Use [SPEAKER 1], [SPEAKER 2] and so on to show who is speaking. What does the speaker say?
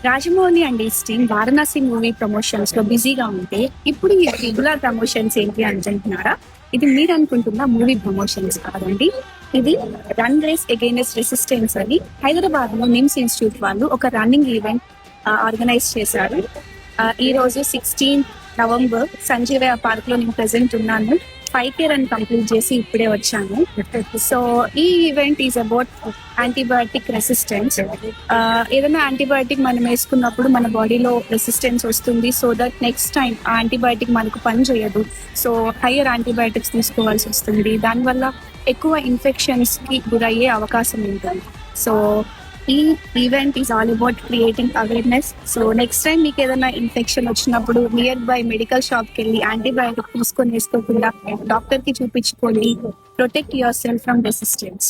[SPEAKER 1] Rajamouli and his team Varanasi movie promotions లో బిజీగా ఉంటే ఇప్పుడు ఈ రెగ్యులర్ ప్రమోషన్స్ ఏంటి అనుకుంటున్నారా? ఇది మీరు అనుకుంటున్న మూవీ ప్రమోషన్స్ కాదండి. ఇది రన్ రేస్ అగైనెస్ట్ రెసిస్టెన్స్ అని హైదరాబాద్ లో నిమ్స్ ఇన్స్టిట్యూట్ వాళ్ళు ఒక రన్నింగ్ ఈవెంట్ ఆర్గనైజ్ చేశారు. ఈ రోజు 16 నవంబర్ సంజీవయ్య పార్క్ లో నేను ప్రెసెంట్ ఉన్నాను. 5K రన్ కంప్లీట్ చేసి ఇప్పుడే వచ్చాను. సో ఈ event is about antibiotic resistance. ఏదైనా యాంటీబయాటిక్ మనం వేసుకున్నప్పుడు మన బాడీలో రెసిస్టెన్స్ వస్తుంది. సో దట్ నెక్స్ట్ టైం ఆ యాంటీబయాటిక్ మనకు పని చేయదు. సో హైయర్ యాంటీబయాటిక్స్ తీసుకోవాల్సి వస్తుంది. దానివల్ల ఎక్కువ ఇన్ఫెక్షన్స్ కి గురయ్యే అవకాశం ఉంటుంది. సో ఈ event is all about creating awareness. So next time మీకు ఏదైనా ఇన్ఫెక్షన్ వచ్చినప్పుడు నియర్ బై మెడికల్ షాప్కి వెళ్ళి యాంటీబయాటిక్ తీసుకొని వేసుకోకుండా డాక్టర్ కి చూపించుకోండి. Protect yourself from resistance.